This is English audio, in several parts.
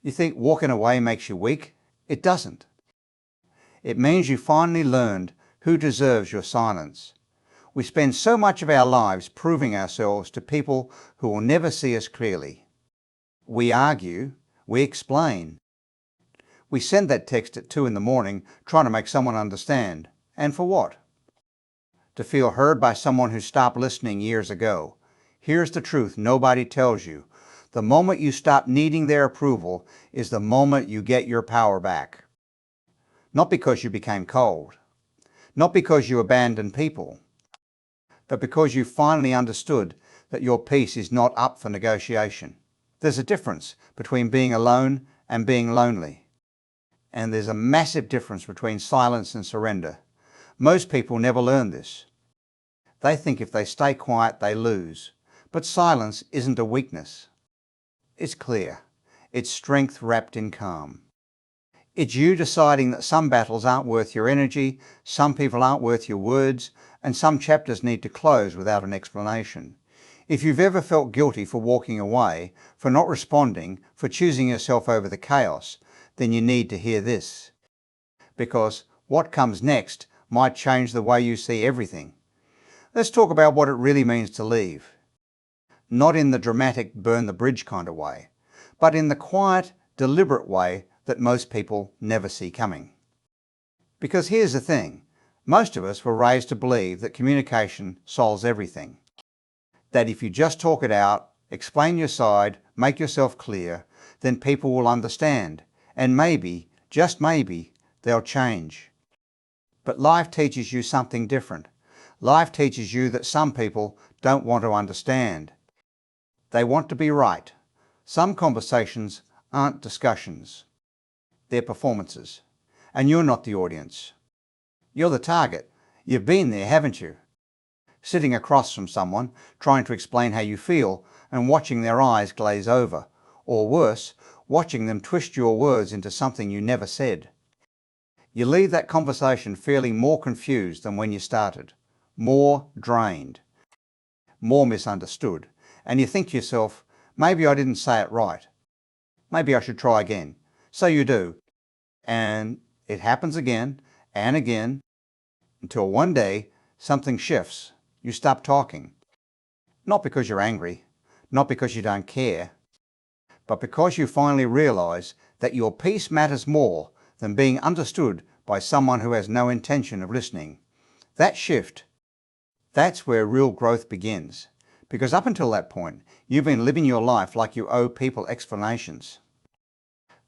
You think walking away makes you weak? It doesn't. It means you finally learned who deserves your silence. We spend so much of our lives proving ourselves to people who will never see us clearly. We argue, we explain. We send that text at 2 in the morning trying to make someone understand. And for what? To feel heard by someone who stopped listening years ago. Here's the truth nobody tells you. The moment you stop needing their approval is the moment you get your power back. Not because you became cold, not because you abandoned people, but because you finally understood that your peace is not up for negotiation. There's a difference between being alone and being lonely. And there's a massive difference between silence and surrender. Most people never learn this. They think if they stay quiet, they lose. But silence isn't a weakness. It's clear. It's strength wrapped in calm. It's you deciding that some battles aren't worth your energy, some people aren't worth your words, and some chapters need to close without an explanation. If you've ever felt guilty for walking away, for not responding, for choosing yourself over the chaos, then you need to hear this. Because what comes next might change the way you see everything. Let's talk about what it really means to leave. Not in the dramatic burn the bridge kind of way, but in the quiet, deliberate way that most people never see coming. Because here's the thing, most of us were raised to believe that communication solves everything. That if you just talk it out, explain your side, make yourself clear, then people will understand, and maybe, just maybe, they'll change. But life teaches you something different. Life teaches you that some people don't want to understand. They want to be right. Some conversations aren't discussions. They're performances. And you're not the audience. You're the target. You've been there, haven't you? Sitting across from someone, trying to explain how you feel, and watching their eyes glaze over. Or worse, watching them twist your words into something you never said. You leave that conversation feeling more confused than when you started. More drained. More misunderstood. And you think to yourself, maybe I didn't say it right. Maybe I should try again. So you do. And it happens again and again until one day something shifts. You stop talking. Not because you're angry, not because you don't care, but because you finally realize that your peace matters more than being understood by someone who has no intention of listening. That shift, that's where real growth begins. Because up until that point, you've been living your life like you owe people explanations.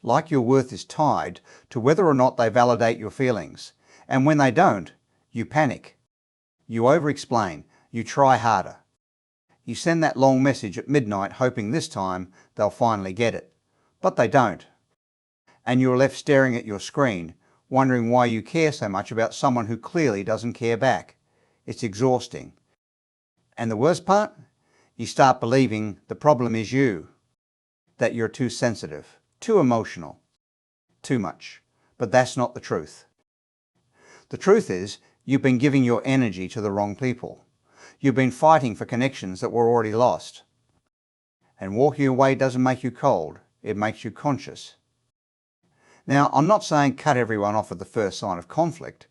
Like your worth is tied to whether or not they validate your feelings. And when they don't, you panic. You over-explain. You try harder. You send that long message at midnight hoping this time they'll finally get it. But they don't. And you're left staring at your screen, wondering why you care so much about someone who clearly doesn't care back. It's exhausting. And the worst part? You start believing the problem is you. That you're too sensitive, too emotional, too much. But that's not the truth. The truth is, you've been giving your energy to the wrong people. You've been fighting for connections that were already lost. And walking away doesn't make you cold, it makes you conscious. Now, I'm not saying cut everyone off at the first sign of conflict.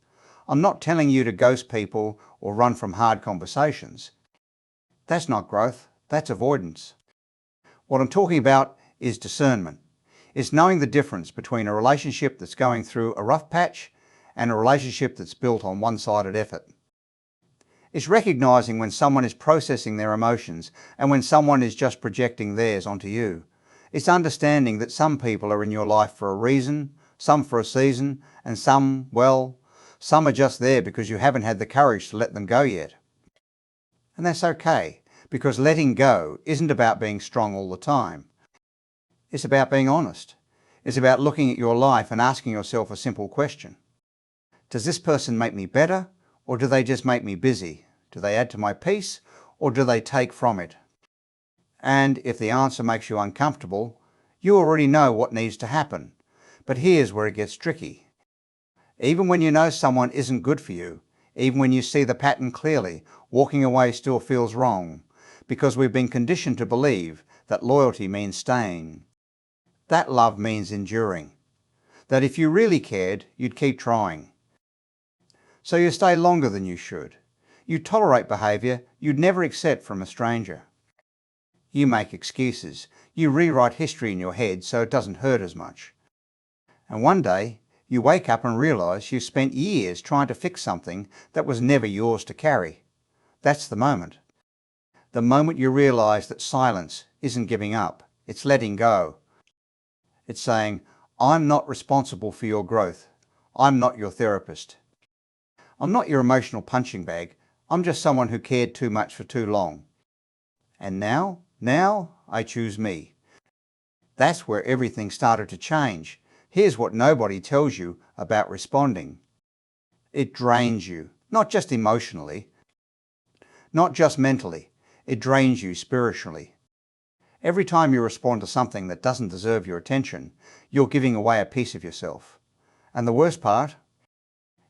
I'm not telling you to ghost people or run from hard conversations. That's not growth, that's avoidance. What I'm talking about is discernment. It's knowing the difference between a relationship that's going through a rough patch and a relationship that's built on one-sided effort. It's recognizing when someone is processing their emotions and when someone is just projecting theirs onto you. It's understanding that some people are in your life for a reason, some for a season, and some, well, some are just there because you haven't had the courage to let them go yet. And that's okay, because letting go isn't about being strong all the time. It's about being honest. It's about looking at your life and asking yourself a simple question. Does this person make me better, or do they just make me busy? Do they add to my peace, or do they take from it? And if the answer makes you uncomfortable, you already know what needs to happen. But here's where it gets tricky. Even when you know someone isn't good for you, even when you see the pattern clearly, walking away still feels wrong, because we've been conditioned to believe that loyalty means staying. That love means enduring. That if you really cared, you'd keep trying. So you stay longer than you should. You tolerate behaviour you'd never accept from a stranger. You make excuses. You rewrite history in your head so it doesn't hurt as much. And one day, you wake up and realise you've spent years trying to fix something that was never yours to carry. That's the moment. The moment you realise that silence isn't giving up, it's letting go. It's saying, I'm not responsible for your growth. I'm not your therapist. I'm not your emotional punching bag. I'm just someone who cared too much for too long. And now I choose me. That's where everything started to change. Here's what nobody tells you about responding. It drains you, not just emotionally, not just mentally. It drains you spiritually. Every time you respond to something that doesn't deserve your attention, you're giving away a piece of yourself. And the worst part?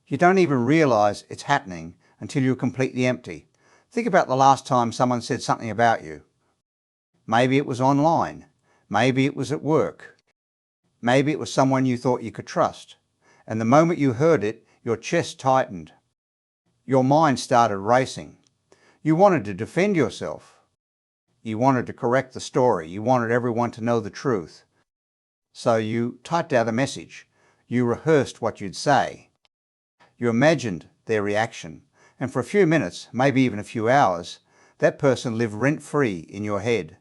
You don't even realise it's happening until you're completely empty. Think about the last time someone said something about you. Maybe it was online. Maybe it was at work. Maybe it was someone you thought you could trust. And the moment you heard it, your chest tightened. Your mind started racing. You wanted to defend yourself. You wanted to correct the story. You wanted everyone to know the truth. So you typed out a message. You rehearsed what you'd say. You imagined their reaction. And for a few minutes, maybe even a few hours, that person lived rent-free in your head.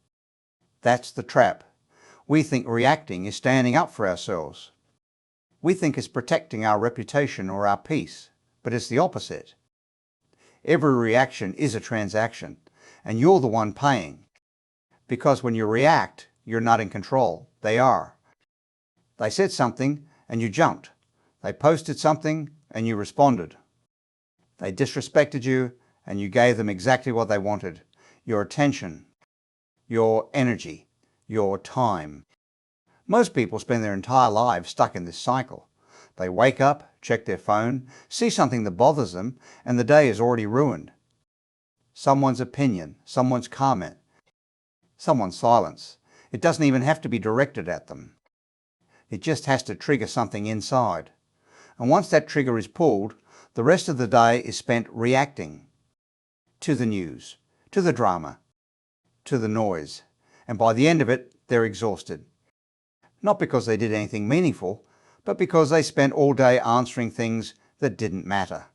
That's the trap. We think reacting is standing up for ourselves. We think it's protecting our reputation or our peace, but it's the opposite. Every reaction is a transaction, and you're the one paying. Because when you react, you're not in control. They are. They said something and you jumped. They posted something and you responded. They disrespected you and you gave them exactly what they wanted. Your attention, your energy, your time. Most people spend their entire lives stuck in this cycle. They wake up, check their phone, see something that bothers them, and the day is already ruined. Someone's opinion, someone's comment, someone's silence. It doesn't even have to be directed at them. It just has to trigger something inside. And once that trigger is pulled, the rest of the day is spent reacting to the news, to the drama, to the noise. And by the end of it, they're exhausted. Not because they did anything meaningful, but because they spent all day answering things that didn't matter.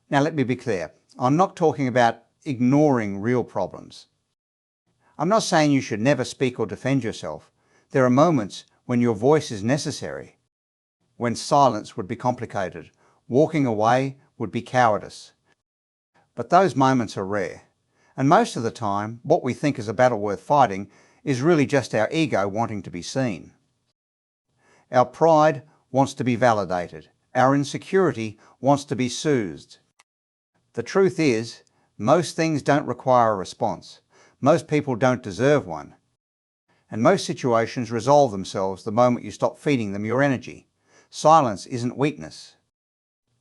Now let me be clear. I'm not talking about ignoring real problems. I'm not saying you should never speak or defend yourself. There are moments when your voice is necessary, when silence would be complicated, walking away would be cowardice. But those moments are rare. And most of the time, what we think is a battle worth fighting is really just our ego wanting to be seen. Our pride wants to be validated. Our insecurity wants to be soothed. The truth is, most things don't require a response. Most people don't deserve one. And most situations resolve themselves the moment you stop feeding them your energy. Silence isn't weakness.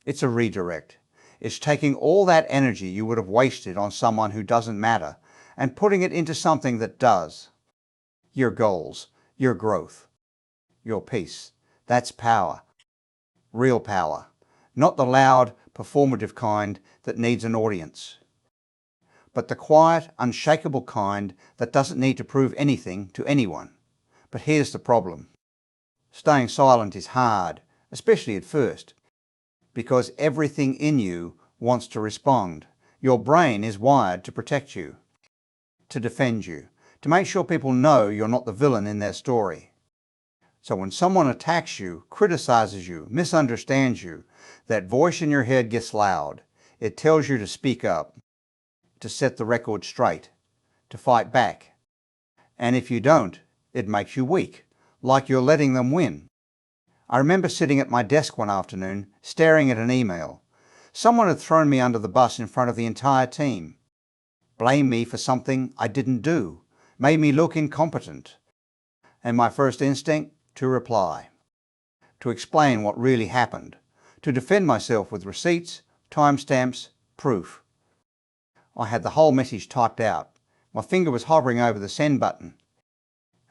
It's a redirect. It's taking all that energy you would have wasted on someone who doesn't matter and putting it into something that does. Your goals, your growth, your peace. That's power. Real power. Not the loud, performative kind that needs an audience, but the quiet, unshakable kind that doesn't need to prove anything to anyone. But here's the problem. Staying silent is hard, especially at first, because everything in you wants to respond. Your brain is wired to protect you, to defend you, to make sure people know you're not the villain in their story. So when someone attacks you, criticizes you, misunderstands you, that voice in your head gets loud. It tells you to speak up, to set the record straight, to fight back. And if you don't, it makes you weak, like you're letting them win. I remember sitting at my desk one afternoon, staring at an email. Someone had thrown me under the bus in front of the entire team, blamed me for something I didn't do, made me look incompetent. And my first instinct? To reply, to explain what really happened, to defend myself with receipts, timestamps, proof. I had the whole message typed out. My finger was hovering over the send button.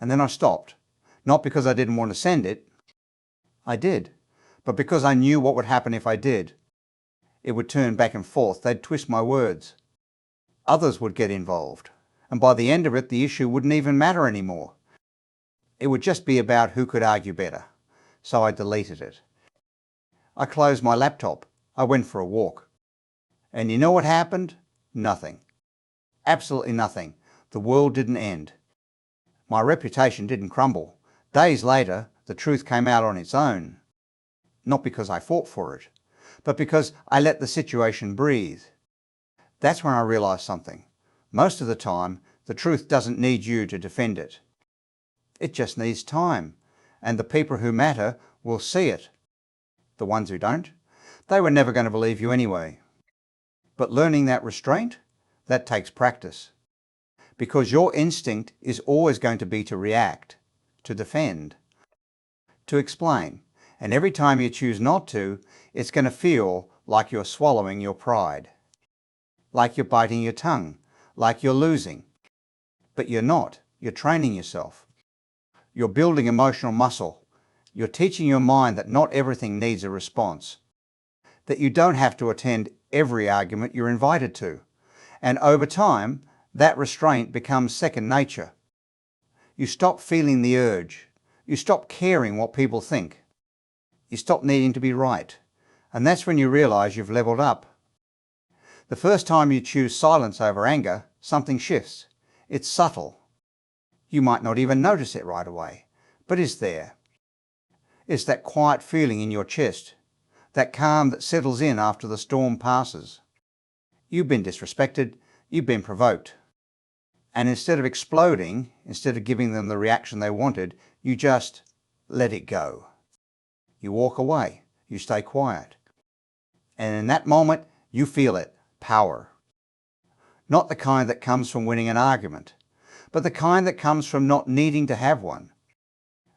And then I stopped, Not because I didn't want to send it. I did. But because I knew what would happen if I did. It would turn back and forth. They'd twist my words. Others would get involved. And by the end of it, the issue wouldn't even matter anymore. It would just be about who could argue better. So I deleted it. I closed my laptop. I went for a walk. And you know what happened? Nothing. Absolutely nothing. The world didn't end. My reputation didn't crumble. Days later, the truth came out on its own. Not because I fought for it, but because I let the situation breathe. That's when I realised something. Most of the time, the truth doesn't need you to defend it. It just needs time, and the people who matter will see it. The ones who don't, they were never going to believe you anyway. But learning that restraint, that takes practice. Because your instinct is always going to be to react, to defend, to explain. And every time you choose not to, it's going to feel like you're swallowing your pride, like you're biting your tongue, like you're losing. But you're not. You're training yourself. You're building emotional muscle. You're teaching your mind that not everything needs a response, that you don't have to attend every argument you're invited to. And over time, that restraint becomes second nature. You stop feeling the urge. You stop caring what people think. You stop needing to be right. And that's when you realise you've leveled up. The first time you choose silence over anger, something shifts. It's subtle. You might not even notice it right away, but it's there. It's that quiet feeling in your chest, that calm that settles in after the storm passes. You've been disrespected, you've been provoked. And instead of exploding, instead of giving them the reaction they wanted, you just let it go. You walk away, you stay quiet. And in that moment, you feel it, power. Not the kind that comes from winning an argument, but the kind that comes from not needing to have one.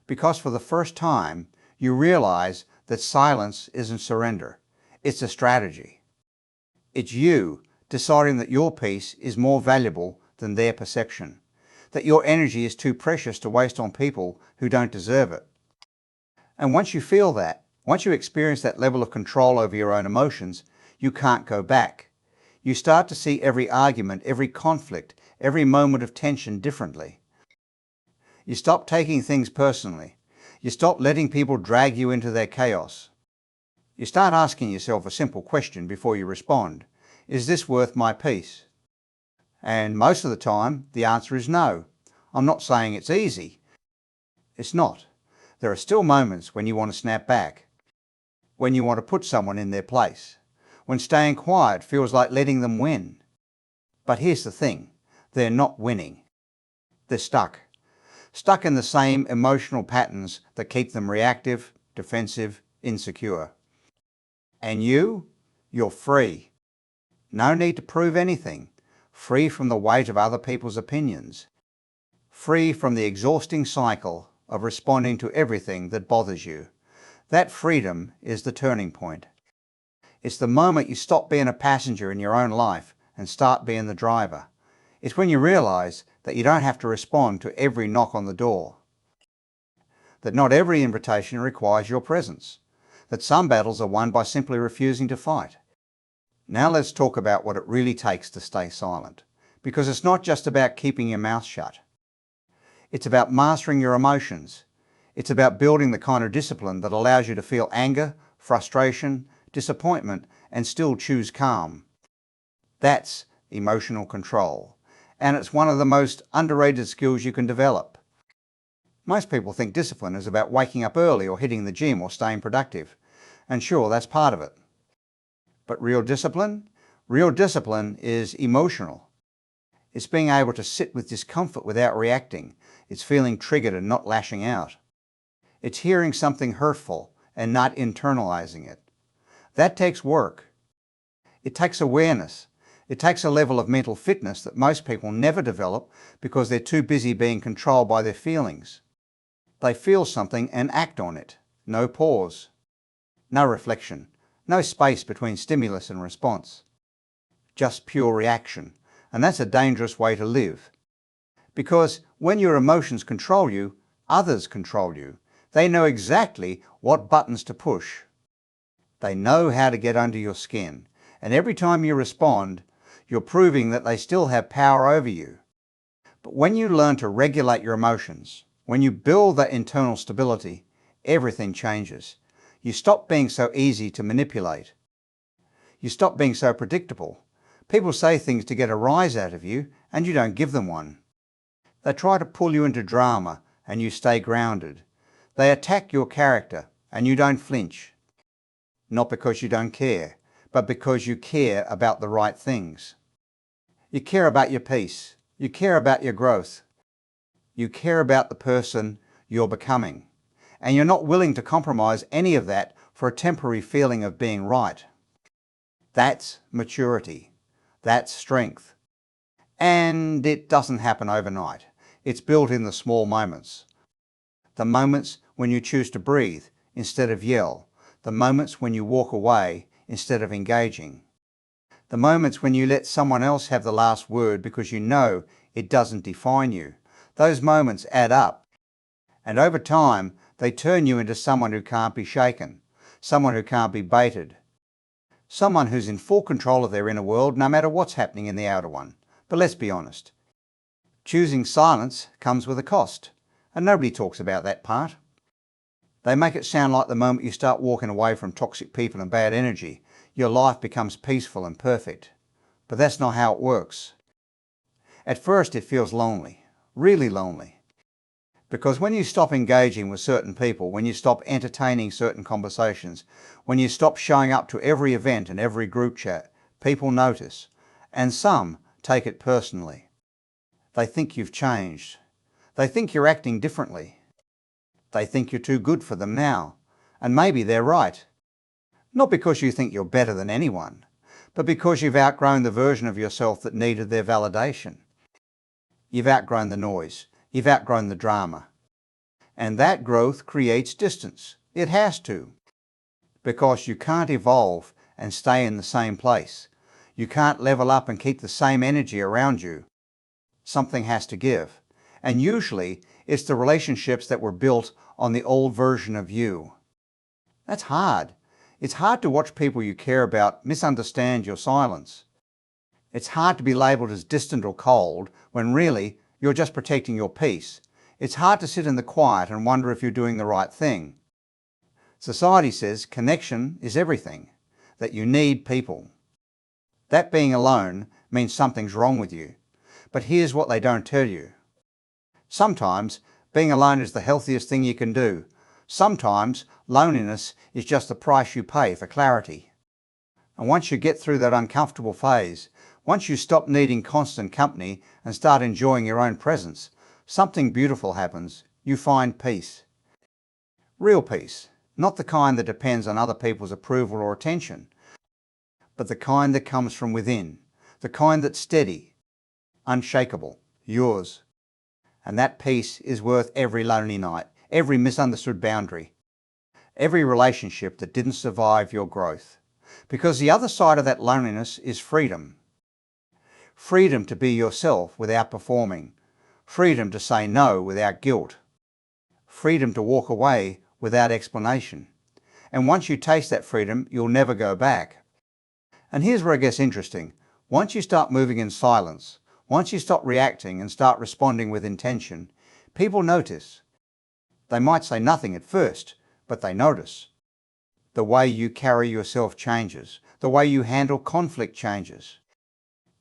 Because for the first time, you realize that silence isn't surrender. It's a strategy. It's you deciding that your peace is more valuable than their perception, that your energy is too precious to waste on people who don't deserve it. And once you feel that, once you experience that level of control over your own emotions, you can't go back. You start to see every argument, every conflict, every moment of tension differently. You stop taking things personally. You stop letting people drag you into their chaos. You start asking yourself a simple question before you respond. Is this worth my peace? And most of the time, the answer is no. I'm not saying it's easy. It's not. There are still moments when you want to snap back, when you want to put someone in their place, when staying quiet feels like letting them win. But here's the thing, they're not winning. They're stuck. Stuck in the same emotional patterns that keep them reactive, defensive, insecure. And you're free. No need to prove anything. Free from the weight of other people's opinions. Free from the exhausting cycle of responding to everything that bothers you. That freedom is the turning point. It's the moment you stop being a passenger in your own life and start being the driver. It's when you realise that you don't have to respond to every knock on the door. That not every invitation requires your presence. That some battles are won by simply refusing to fight. Now let's talk about what it really takes to stay silent. Because it's not just about keeping your mouth shut. It's about mastering your emotions. It's about building the kind of discipline that allows you to feel anger, frustration, disappointment, and still choose calm. That's emotional control. And it's one of the most underrated skills you can develop. Most people think discipline is about waking up early or hitting the gym or staying productive. And sure, that's part of it. But real discipline is emotional. It's being able to sit with discomfort without reacting. It's feeling triggered and not lashing out. It's hearing something hurtful and not internalizing it. That takes work. It takes awareness. It takes a level of mental fitness that most people never develop because they're too busy being controlled by their feelings. They feel something and act on it. No pause. No reflection. No space between stimulus and response. Just pure reaction. And that's a dangerous way to live. Because when your emotions control you, Others control you. They know exactly what buttons to push. They know how to get under your skin. And every time you respond, you're proving that they still have power over you. But when you learn to regulate your emotions, when you build that internal stability, everything changes. You stop being so easy to manipulate. You stop being so predictable. People say things to get a rise out of you, and you don't give them one. They try to pull you into drama, and you stay grounded. They attack your character, and you don't flinch. Not because you don't care, but because you care about the right things. You care about your peace. You care about your growth. You care about the person you're becoming. And you're not willing to compromise any of that for a temporary feeling of being right. That's maturity. That's strength. And it doesn't happen overnight. It's built in the small moments. The moments when you choose to breathe instead of yell. The moments when you walk away instead of engaging. The moments when you let someone else have the last word because you know it doesn't define you. Those moments add up. And over time, they turn you into someone who can't be shaken, someone who can't be baited, someone who's in full control of their inner world no matter what's happening in the outer one. But let's be honest. Choosing silence comes with a cost, and nobody talks about that part. They make it sound like the moment you start walking away from toxic people and bad energy, your life becomes peaceful and perfect. But that's not how it works. At first it feels lonely, really lonely. Because when you stop engaging with certain people, when you stop entertaining certain conversations, when you stop showing up to every event and every group chat, people notice, and some take it personally. They think you've changed. They think you're acting differently. They think you're too good for them now, and maybe they're right. Not because you think you're better than anyone, but because you've outgrown the version of yourself that needed their validation. You've outgrown the noise. You've outgrown the drama. And that growth creates distance. It has to. Because you can't evolve and stay in the same place. You can't level up and keep the same energy around you. Something has to give. And usually it's the relationships that were built on the old version of you. That's hard. It's hard to watch people you care about misunderstand your silence. It's hard to be labelled as distant or cold when really you're just protecting your peace. It's hard to sit in the quiet and wonder if you're doing the right thing. Society says connection is everything, that you need people. That being alone means something's wrong with you. But here's what they don't tell you. Sometimes being alone is the healthiest thing you can do. Sometimes loneliness is just the price you pay for clarity. And once you get through that uncomfortable phase, once you stop needing constant company and start enjoying your own presence, something beautiful happens. You find peace. Real peace, not the kind that depends on other people's approval or attention, but the kind that comes from within, the kind that's steady, unshakable, yours. And that peace is worth every lonely night, every misunderstood boundary, every relationship that didn't survive your growth. Because the other side of that loneliness is freedom. Freedom to be yourself without performing. Freedom to say no without guilt. Freedom to walk away without explanation. And once you taste that freedom, you'll never go back. And here's where it gets interesting. Once you start moving in silence, once you stop reacting and start responding with intention, people notice. They might say nothing at first, but they notice. The way you carry yourself changes. The way you handle conflict changes.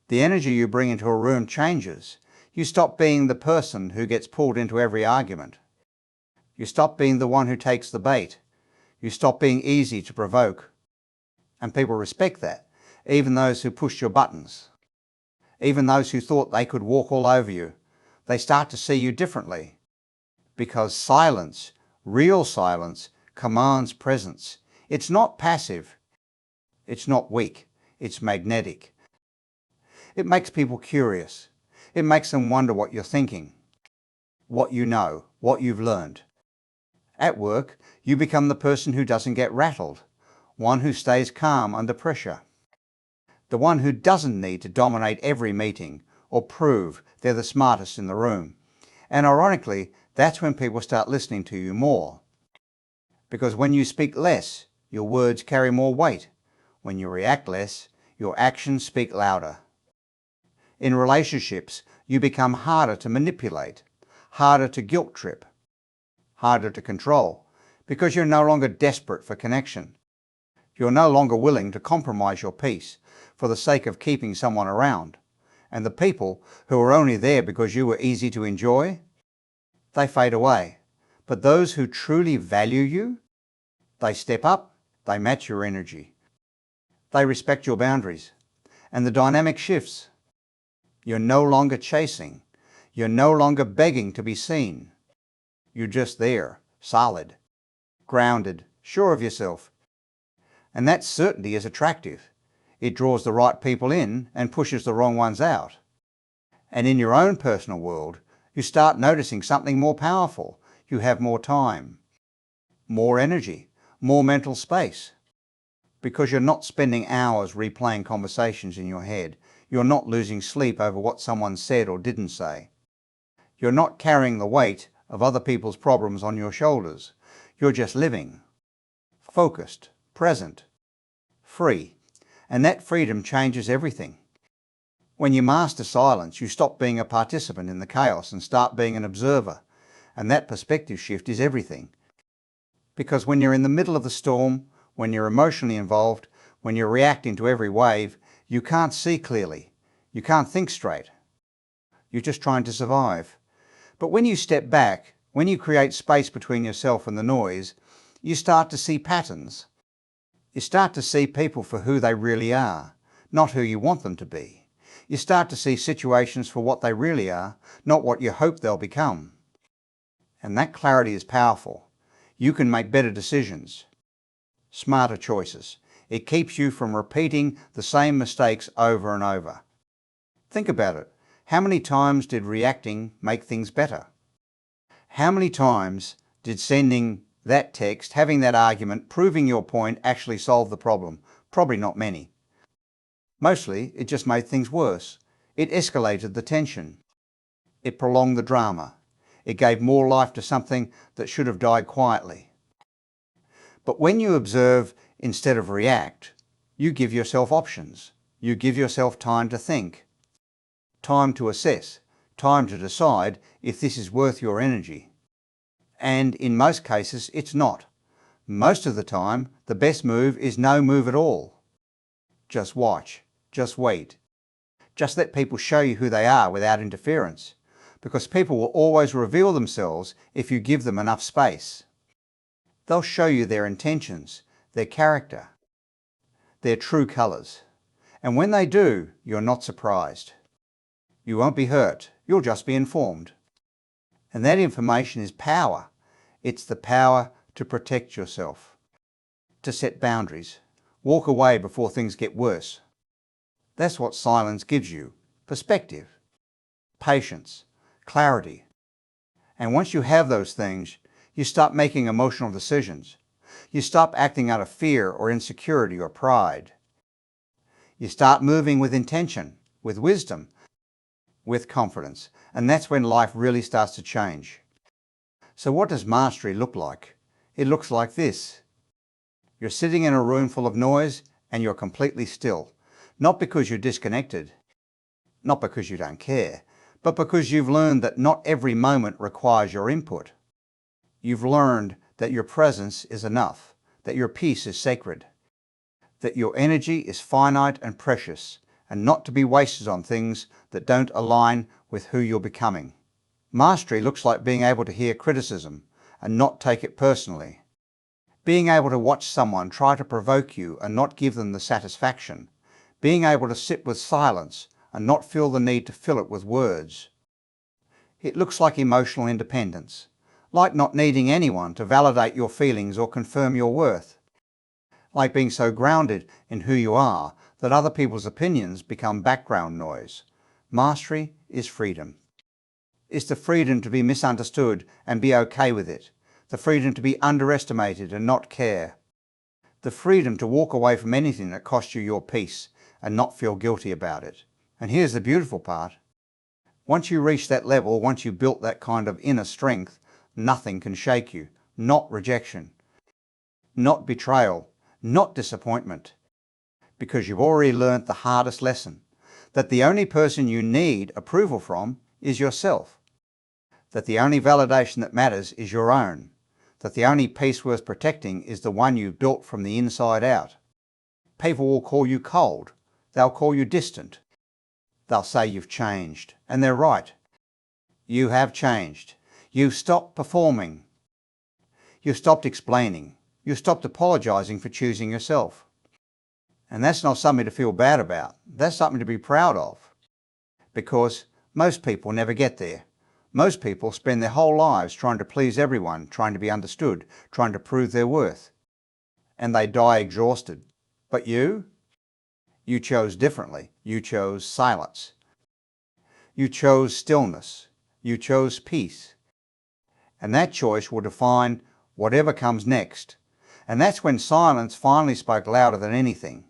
The energy you bring into a room changes. You stop being the person who gets pulled into every argument. You stop being the one who takes the bait. You stop being easy to provoke. And people respect that, even those who pushed your buttons. Even those who thought they could walk all over you. They start to see you differently. Because silence, real silence, commands presence. It's not passive. It's not weak. It's magnetic. It makes people curious. It makes them wonder what you're thinking, what you know, what you've learned. At work, you become the person who doesn't get rattled, one who stays calm under pressure, the one who doesn't need to dominate every meeting or prove they're the smartest in the room. And ironically, That's when people start listening to you more. Because when you speak less, your words carry more weight. When you react less, your actions speak louder. In relationships, you become harder to manipulate, harder to guilt trip, harder to control, because you're no longer desperate for connection. You're no longer willing to compromise your peace for the sake of keeping someone around. And the people who are only there because you were easy to enjoy, they fade away. But those who truly value you, they step up, they match your energy. They respect your boundaries. And the dynamic shifts. You're no longer chasing. You're no longer begging to be seen. You're just there, solid, grounded, sure of yourself. And that certainty is attractive. It draws the right people in and pushes the wrong ones out. And in your own personal world, you start noticing something more powerful. You have more time, more energy, more mental space. Because you're not spending hours replaying conversations in your head. You're not losing sleep over what someone said or didn't say. You're not carrying the weight of other people's problems on your shoulders. You're just living, focused, present, free. And that freedom changes everything. When you master silence, you stop being a participant in the chaos and start being an observer. And that perspective shift is everything. Because when you're in the middle of the storm, when you're emotionally involved, when you're reacting to every wave, you can't see clearly. You can't think straight. You're just trying to survive. But when you step back, when you create space between yourself and the noise, you start to see patterns. You start to see people for who they really are, not who you want them to be. You start to see situations for what they really are, not what you hope they'll become. And that clarity is powerful. You can make better decisions, smarter choices. It keeps you from repeating the same mistakes over and over. Think about it. How many times did reacting make things better? How many times did sending that text, having that argument, proving your point actually solve the problem? Probably not many. Mostly, it just made things worse. It escalated the tension. It prolonged the drama. It gave more life to something that should have died quietly. But when you observe instead of react, you give yourself options. You give yourself time to think, time to assess, time to decide if this is worth your energy. And in most cases, it's not. Most of the time, the best move is no move at all. Just watch. Just wait. Just let people show you who they are without interference. Because people will always reveal themselves if you give them enough space. They'll show you their intentions, their character, their true colours. And when they do, you're not surprised. You won't be hurt. You'll just be informed. And that information is power. It's the power to protect yourself, to set boundaries, walk away before things get worse. That's what silence gives you: perspective, patience, clarity. And once you have those things, you stop making emotional decisions. You stop acting out of fear or insecurity or pride. You start moving with intention, with wisdom, with confidence. And that's when life really starts to change. So what does mastery look like? It looks like this. You're sitting in a room full of noise and you're completely still. Not because you're disconnected, not because you don't care, but because you've learned that not every moment requires your input. You've learned that your presence is enough, that your peace is sacred, that your energy is finite and precious, and not to be wasted on things that don't align with who you're becoming. Mastery looks like being able to hear criticism and not take it personally. Being able to watch someone try to provoke you and not give them the satisfaction. Being able to sit with silence and not feel the need to fill it with words. It looks like emotional independence, like not needing anyone to validate your feelings or confirm your worth. Like being so grounded in who you are that other people's opinions become background noise. Mastery is freedom. It's the freedom to be misunderstood and be okay with it. The freedom to be underestimated and not care. The freedom to walk away from anything that costs you your peace and not feel guilty about it. And here's the beautiful part. Once you reach that level, once you've built that kind of inner strength, Nothing can shake you. Not rejection. Not betrayal. Not disappointment. Because you've already learnt the hardest lesson. That the only person you need approval from is yourself. That the only validation that matters is your own. That the only peace worth protecting is the one you've built from the inside out. People will call you cold. They'll call you distant. They'll say you've changed. And they're right. You have changed. You've stopped performing. You've stopped explaining. You've stopped apologising for choosing yourself. And that's not something to feel bad about. That's something to be proud of. Because most people never get there. Most people spend their whole lives trying to please everyone, trying to be understood, trying to prove their worth. And they die exhausted. But you chose differently. You chose silence. You chose stillness. You chose peace. And that choice will define whatever comes next. And that's when silence finally spoke louder than anything.